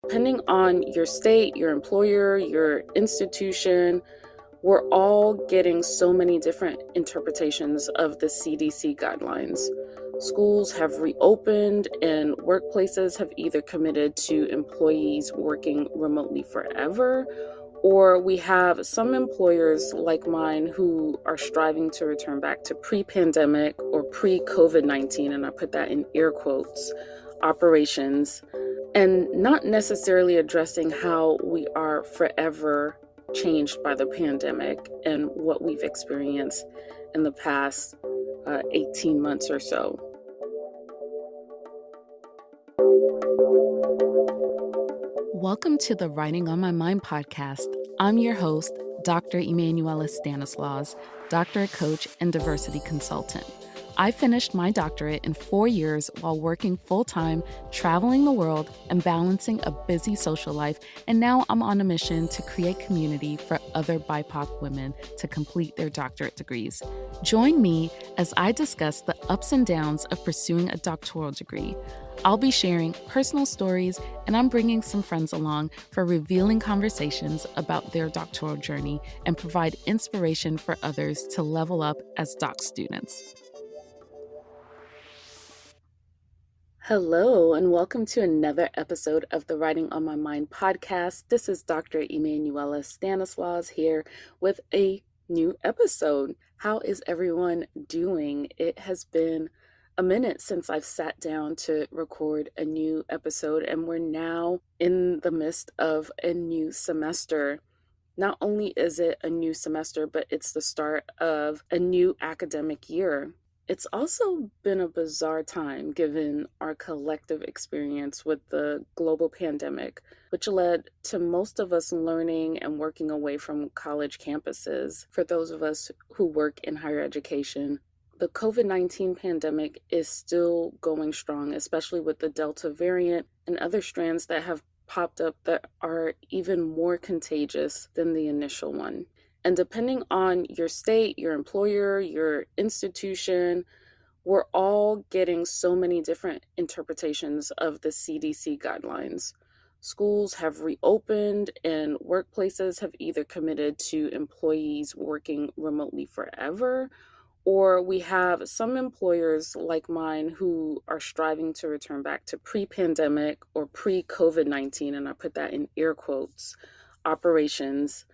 Depending on your state, your employer, your institution, we're all getting so many different interpretations of the CDC guidelines. Schools have reopened, and workplaces have either committed to employees working remotely forever, or we have some employers like mine who are striving to return back to pre-pandemic or pre-COVID-19, and I put that in air quotes, operations, and not necessarily addressing how we are forever changed by the pandemic and what we've experienced in the past 18 months or so. Welcome to the Writing on My Mind podcast. I'm your host, Dr. Emmanuela Stanislaus, doctorate coach and diversity consultant. I finished my doctorate in 4 years while working full-time, traveling the world, and balancing a busy social life, and now I'm on a mission to create community for other BIPOC women to complete their doctorate degrees. Join me as I discuss the ups and downs of pursuing a doctoral degree. I'll be sharing personal stories, and I'm bringing some friends along for revealing conversations about their doctoral journey and provide inspiration for others to level up as doc students. Hello, and welcome to another episode of the Writing on My Mind podcast. This is Dr. Emmanuela Stanislaus here with a new episode. How is everyone doing? It has been a minute since I've sat down to record a new episode, and we're now in the midst of a new semester. Not only is it a new semester, but it's the start of a new academic year. It's also been a bizarre time given our collective experience with the global pandemic, which led to most of us learning and working away from college campuses. For those of us who work in higher education, the COVID-19 pandemic is still going strong, especially with the Delta variant and other strands that have popped up that are even more contagious than the initial one. And depending on your state, your employer, your institution, we're all getting so many different interpretations of the CDC guidelines. Schools have reopened, and workplaces have either committed to employees working remotely forever, or we have some employers like mine who are striving to return back to pre-pandemic or pre-COVID-19, and I put that in air quotes, operations,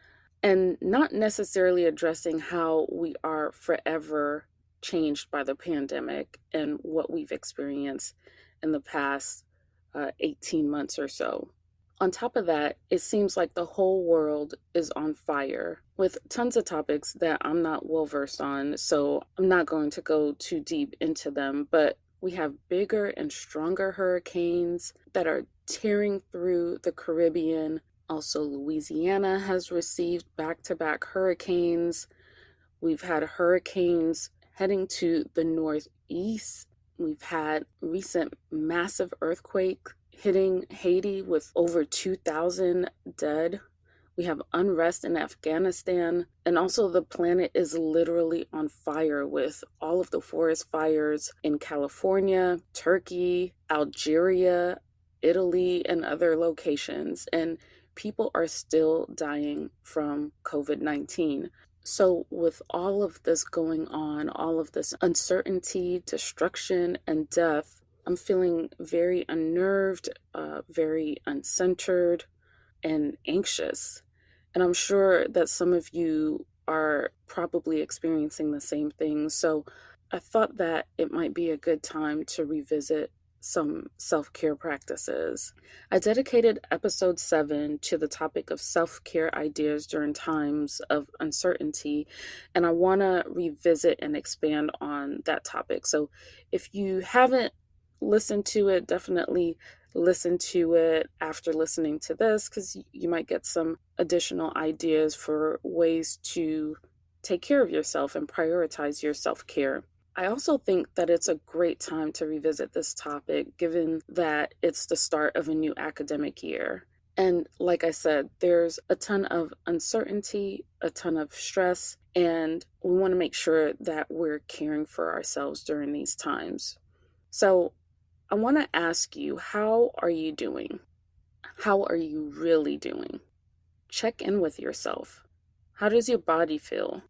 and not necessarily addressing how we are forever changed by the pandemic and what we've experienced in the past 18 months or so. On top of that, it seems like the whole world is on fire with tons of topics that I'm not well versed on, so I'm not going to go too deep into them, but we have bigger and stronger hurricanes that are tearing through the Caribbean. Also, Louisiana has received back-to-back hurricanes. We've had hurricanes heading to the northeast. We've had recent massive earthquake hitting Haiti with over 2,000 dead. We have unrest in Afghanistan. And also the planet is literally on fire with all of the forest fires in California, Turkey, Algeria, Italy, and other locations. And people are still dying from COVID-19. So with all of this going on, all of this uncertainty, destruction, and death, I'm feeling very unnerved, very uncentered, and anxious. And I'm sure that some of you are probably experiencing the same thing. So I thought that it might be a good time to revisit some self-care practices. I dedicated episode 7 to the topic of self-care ideas during times of uncertainty, and I want to revisit and expand on that topic. So if you haven't listened to it, definitely listen to it after listening to this, because you might get some additional ideas for ways to take care of yourself and prioritize your self-care. I also think that it's a great time to revisit this topic, given that it's the start of a new academic year. And like I said, there's a ton of uncertainty, a ton of stress, and we want to make sure that we're caring for ourselves during these times. So I want to ask you, how are you doing? How are you really doing? Check in with yourself. How does your body feel?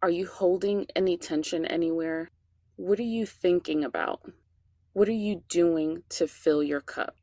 Are you holding any tension anywhere? What are you thinking about? What are you doing to fill your cup?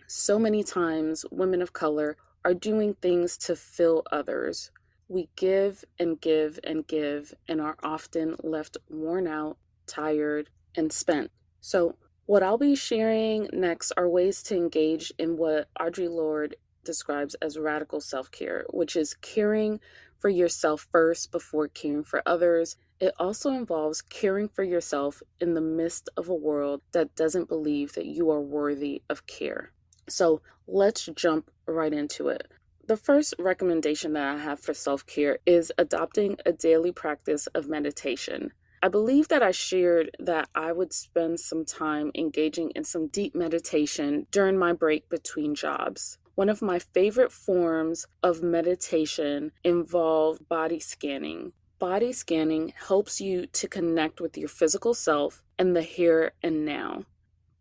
So many times, women of color are doing things to fill others. We give and give and give and are often left worn out, tired, and spent. So, what I'll be sharing next are ways to engage in what Audre Lorde describes as radical self care, which is caring for yourself first before caring for others. It also involves caring for yourself in the midst of a world that doesn't believe that you are worthy of care. So let's jump right into it. The first recommendation that I have for self care is adopting a daily practice of meditation. I believe that I shared that I would spend some time engaging in some deep meditation during my break between jobs. One of my favorite forms of meditation involved body scanning. Body scanning helps you to connect with your physical self and the here and now.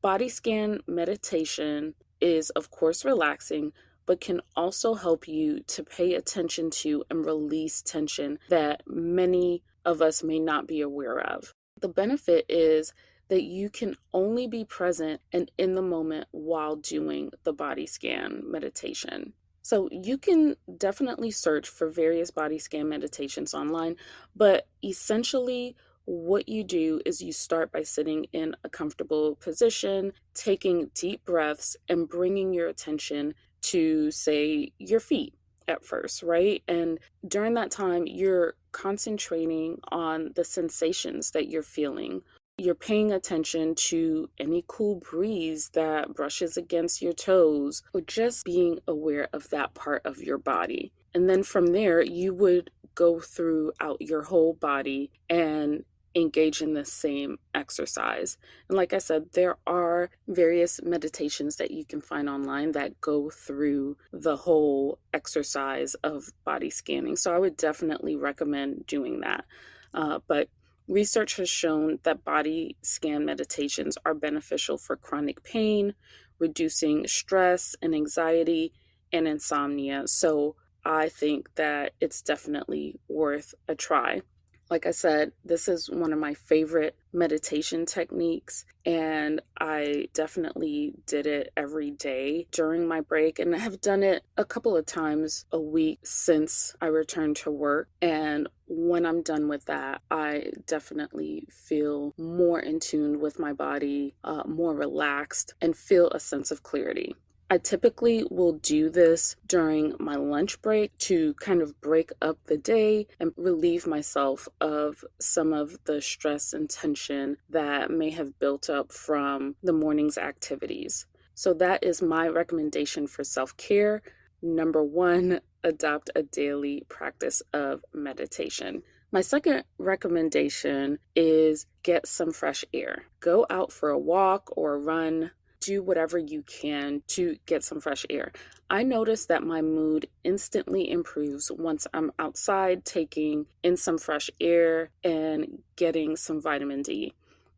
Body scan meditation is, of course, relaxing, but can also help you to pay attention to and release tension that many of us may not be aware of. The benefit is that you can only be present and in the moment while doing the body scan meditation. So you can definitely search for various body scan meditations online, but essentially, what you do is you start by sitting in a comfortable position, taking deep breaths, and bringing your attention to, say, your feet at first, right? And during that time, you're concentrating on the sensations that you're feeling. You're paying attention to any cool breeze that brushes against your toes, or just being aware of that part of your body. And then from there, you would go throughout your whole body and engage in the same exercise. And like I said, there are various meditations that you can find online that go through the whole exercise of body scanning. So I would definitely recommend doing that. But research has shown that body scan meditations are beneficial for chronic pain, reducing stress and anxiety, and insomnia. So I think that it's definitely worth a try. Like I said, this is one of my favorite meditation techniques, and I definitely did it every day during my break, and I have done it a couple of times a week since I returned to work. And when I'm done with that, I definitely feel more in tune with my body, more relaxed, and feel a sense of clarity. I typically will do this during my lunch break to kind of break up the day and relieve myself of some of the stress and tension that may have built up from the morning's activities. So that is my recommendation for self-care. Number one, adopt a daily practice of meditation. My second recommendation is get some fresh air. Go out for a walk or a run. Do whatever you can to get some fresh air. I notice that my mood instantly improves once I'm outside taking in some fresh air and getting some vitamin D.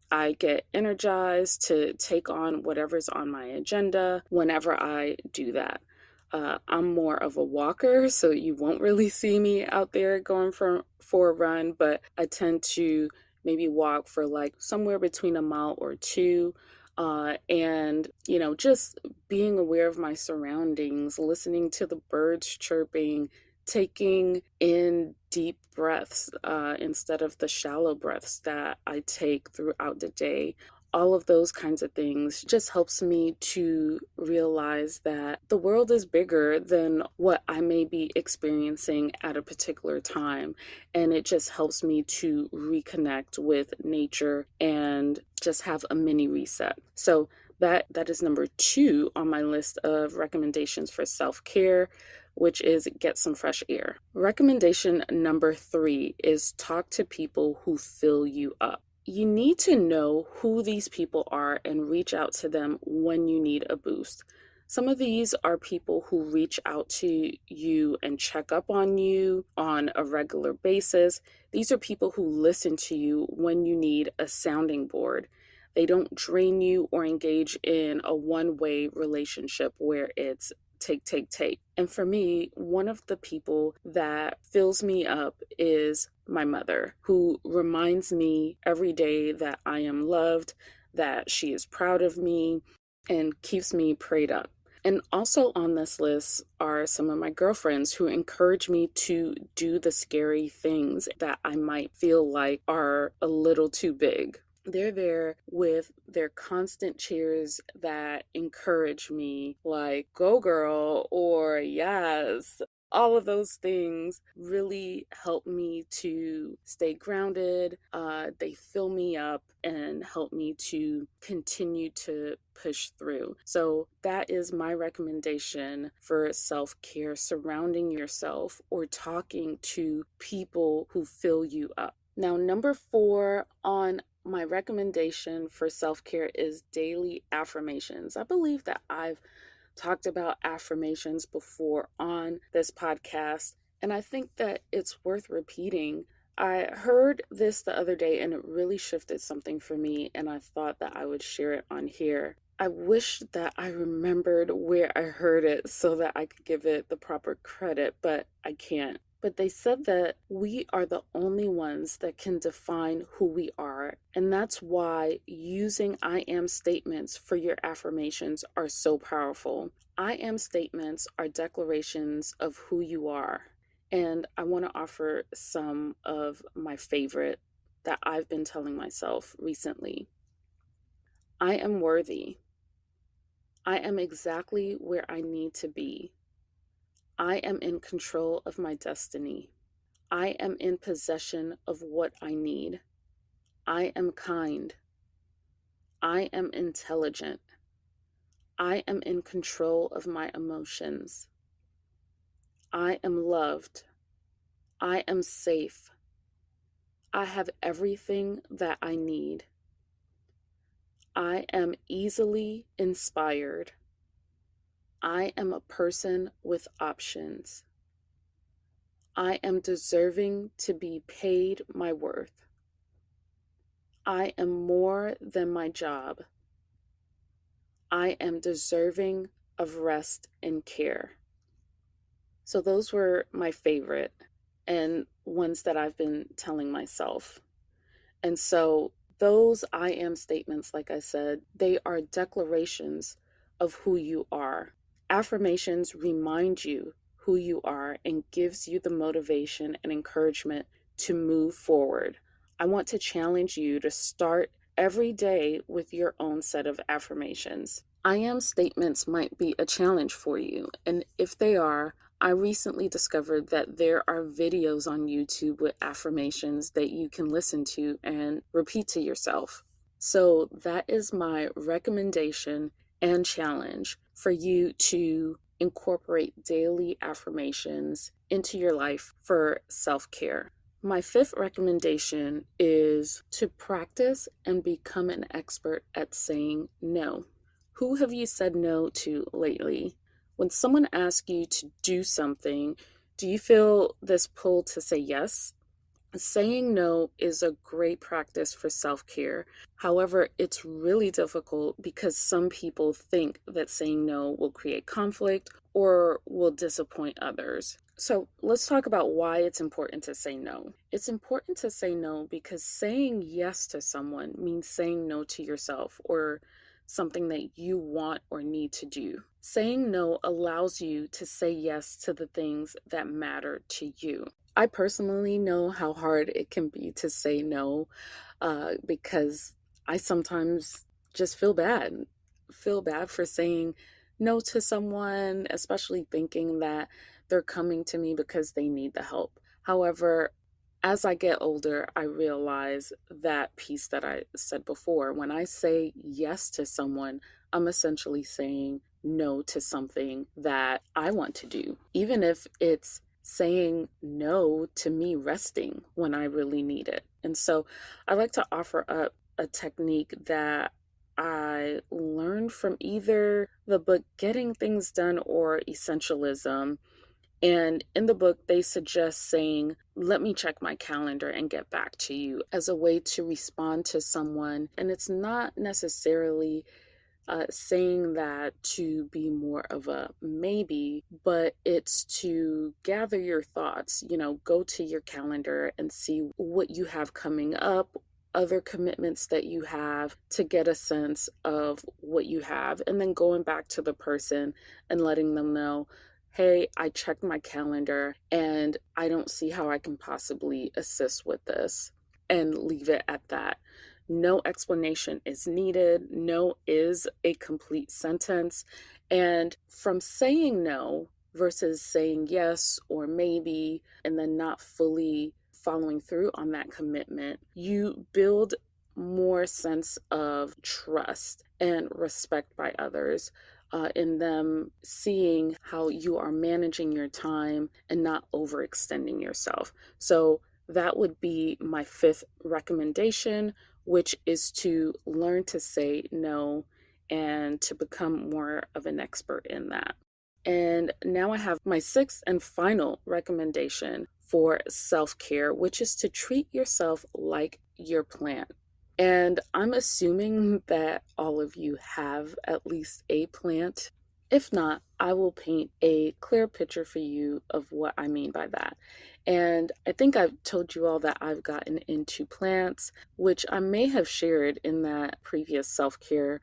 I get energized to take on whatever's on my agenda whenever I do that. I'm more of a walker, so you won't really see me out there going for a run, but I tend to maybe walk for like somewhere between a mile or two. And, just being aware of my surroundings, listening to the birds chirping, taking in deep breaths instead of the shallow breaths that I take throughout the day. All of those kinds of things just helps me to realize that the world is bigger than what I may be experiencing at a particular time. And it just helps me to reconnect with nature and just have a mini reset. So that is number two on my list of recommendations for self-care, which is get some fresh air. Recommendation number three is talk to people who fill you up. You need to know who these people are and reach out to them when you need a boost. Some of these are people who reach out to you and check up on you on a regular basis. These are people who listen to you when you need a sounding board. They don't drain you or engage in a one-way relationship where it's take, take, take. And for me, one of the people that fills me up is my mother, who reminds me every day that I am loved, that she is proud of me, and keeps me prayed up. And also on this list are some of my girlfriends who encourage me to do the scary things that I might feel like are a little too big. They're there with their constant cheers that encourage me, like, go girl, or yes. All of those things really help me to stay grounded. They fill me up and help me to continue to push through. So that is my recommendation for self-care, surrounding yourself or talking to people who fill you up. Now, number 4 on my recommendation for self-care is daily affirmations. I believe that I've talked about affirmations before on this podcast, and I think that it's worth repeating. I heard this the other day and it really shifted something for me, and I thought that I would share it on here. I wish that I remembered where I heard it so that I could give it the proper credit, but I can't. But they said that we are the only ones that can define who we are. And that's why using I am statements for your affirmations are so powerful. I am statements are declarations of who you are. And I want to offer some of my favorite that I've been telling myself recently. I am worthy. I am exactly where I need to be. I am in control of my destiny. I am in possession of what I need. I am kind. I am intelligent. I am in control of my emotions. I am loved. I am safe. I have everything that I need. I am easily inspired. I am a person with options. I am deserving to be paid my worth. I am more than my job. I am deserving of rest and care. So those were my favorite and ones that I've been telling myself. And so those I am statements, like I said, they are declarations of who you are. Affirmations remind you who you are and gives you the motivation and encouragement to move forward. I want to challenge you to start every day with your own set of affirmations. I am statements might be a challenge for you, and if they are, I recently discovered that there are videos on YouTube with affirmations that you can listen to and repeat to yourself. So that is my recommendation and challenge for you to incorporate daily affirmations into your life for self-care. My 5th recommendation is to practice and become an expert at saying no. Who have you said no to lately? When someone asks you to do something, do you feel this pull to say yes? Saying no is a great practice for self-care. However, it's really difficult because some people think that saying no will create conflict or will disappoint others. So let's talk about why it's important to say no. It's important to say no because saying yes to someone means saying no to yourself or something that you want or need to do. Saying no allows you to say yes to the things that matter to you. I personally know how hard it can be to say no because I sometimes just feel bad for saying no to someone, especially thinking that they're coming to me because they need the help. However, as I get older, I realize that piece that I said before. When I say yes to someone, I'm essentially saying no to something that I want to do, even if it's saying no to me resting when I really need it. And so I like to offer up a technique that I learned from either the book Getting Things Done or Essentialism. And in the book, they suggest saying, let me check my calendar and get back to you as a way to respond to someone. And it's not necessarily saying that to be more of a maybe, but it's to gather your thoughts. Go to your calendar and see what you have coming up, other commitments that you have, to get a sense of what you have, and then going back to the person and letting them know, hey, I checked my calendar and I don't see how I can possibly assist with this, and leave it at that. No explanation is needed. No is a complete sentence. And from saying no versus saying yes or maybe, and then not fully following through on that commitment, you build more sense of trust and respect by others, in them seeing how you are managing your time and not overextending yourself. So that would be my fifth recommendation, which is to learn to say no and to become more of an expert in that. And now I have my sixth and final recommendation for self care, which is to treat yourself like your plant. And I'm assuming that all of you have at least a plant. If not, I will paint a clear picture for you of what I mean by that. And I think I've told you all that I've gotten into plants, which I may have shared in that previous self care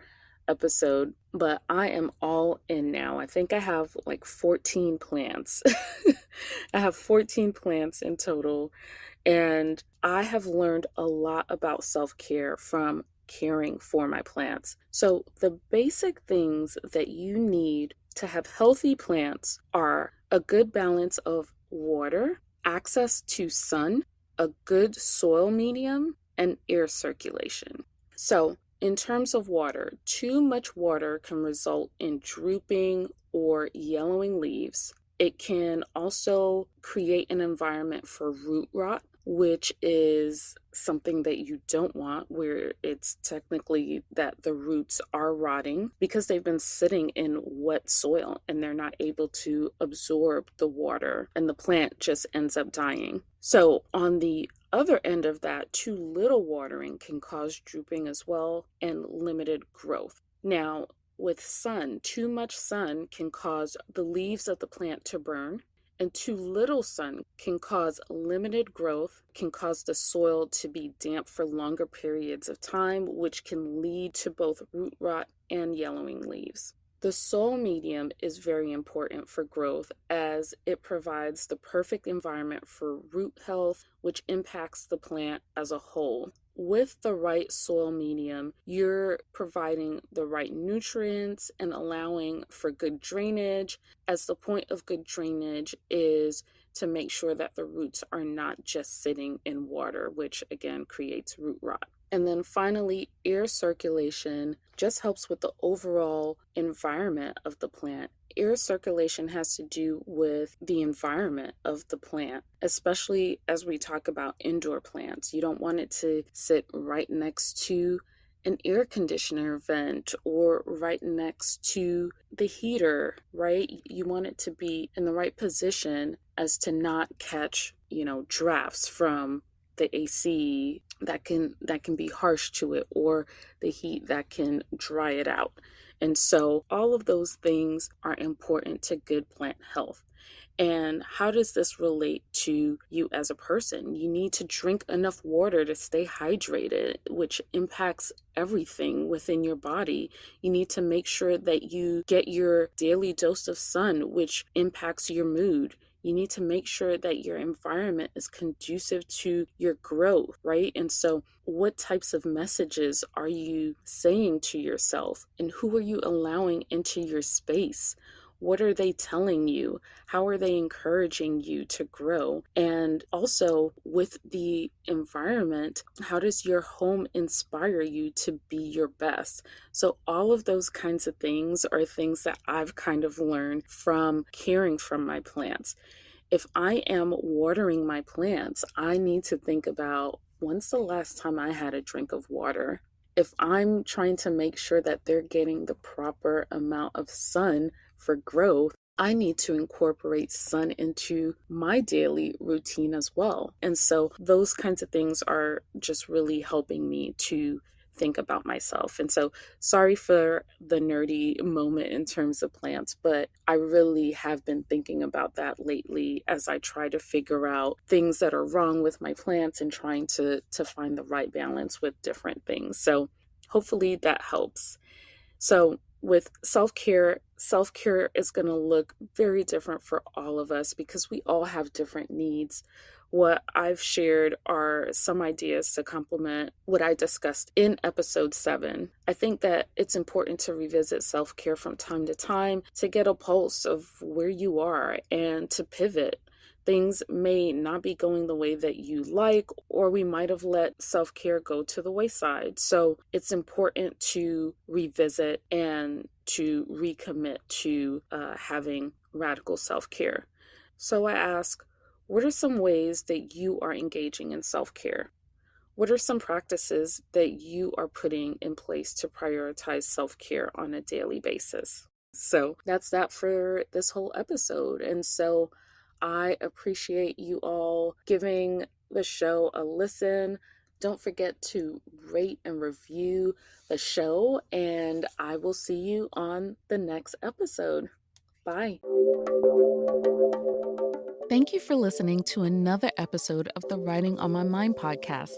episode, but I am all in now. I think I have like 14 plants. I have 14 plants in total, and I have learned a lot about self care from caring for my plants. So, the basic things that you need to have healthy plants are a good balance of water, access to sun, a good soil medium, and air circulation. So, in terms of water, too much water can result in drooping or yellowing leaves. It can also create an environment for root rot, which is something that you don't want, where it's technically that the roots are rotting because they've been sitting in wet soil and they're not able to absorb the water, and the plant just ends up dying. So, on the other end of that, too little watering can cause drooping as well and limited growth. Now, with sun, too much sun can cause the leaves of the plant to burn, and too little sun can cause limited growth, can cause the soil to be damp for longer periods of time, which can lead to both root rot and yellowing leaves. The soil medium is very important for growth as it provides the perfect environment for root health, which impacts the plant as a whole. With the right soil medium, you're providing the right nutrients and allowing for good drainage, as the point of good drainage is to make sure that the roots are not just sitting in water, which again creates root rot. And then finally, air circulation just helps with the overall environment of the plant. Air circulation has to do with the environment of the plant, especially as we talk about indoor plants. You don't want it to sit right next to an air conditioner vent or right next to the heater, right? You want it to be in the right position as to not catch, drafts from the AC that can be harsh to it, or the heat that can dry it out. And so all of those things are important to good plant health. And how does this relate to you as a person? You need to drink enough water to stay hydrated, which impacts everything within your body. You need to make sure that you get your daily dose of sun, which impacts your mood. You need to make sure that your environment is conducive to your growth, right? And so, what types of messages are you saying to yourself? And who are you allowing into your space? What are they telling you? How are they encouraging you to grow? And also, with the environment, how does your home inspire you to be your best? So, all of those kinds of things are things that I've kind of learned from caring for my plants. If I am watering my plants, I need to think about, when's the last time I had a drink of water? If I'm trying to make sure that they're getting the proper amount of sun for growth, I need to incorporate sun into my daily routine as well. And so those kinds of things are just really helping me to think about myself. And so, sorry for the nerdy moment in terms of plants, but I really have been thinking about that lately as I try to figure out things that are wrong with my plants and trying to find the right balance with different things. So, hopefully that helps. So, with self care is going to look very different for all of us because we all have different needs. What I've shared are some ideas to complement what I discussed in episode 7. I think that it's important to revisit self care from time to time to get a pulse of where you are and to pivot. Things may not be going the way that you like, or we might have let self care go to the wayside. So it's important to revisit and to recommit to having radical self care. So I ask, what are some ways that you are engaging in self care? What are some practices that you are putting in place to prioritize self care on a daily basis? So that's that for this whole episode. And so I appreciate you all giving the show a listen. Don't forget to rate and review the show, and I will see you on the next episode. Bye. Thank you for listening to another episode of the Writing on My Mind podcast.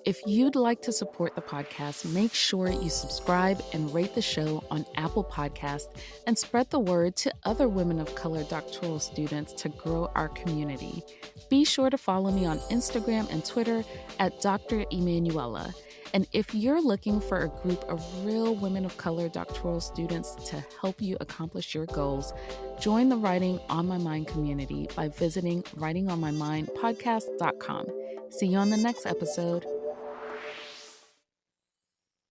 If you'd like to support the podcast, make sure you subscribe and rate the show on Apple Podcasts and spread the word to other women of color doctoral students to grow our community. Be sure to follow me on Instagram and Twitter at Dr. Emmanuela. And if you're looking for a group of real women of color doctoral students to help you accomplish your goals, join the Writing on My Mind community by visiting writingonmymindpodcast.com. See you on the next episode.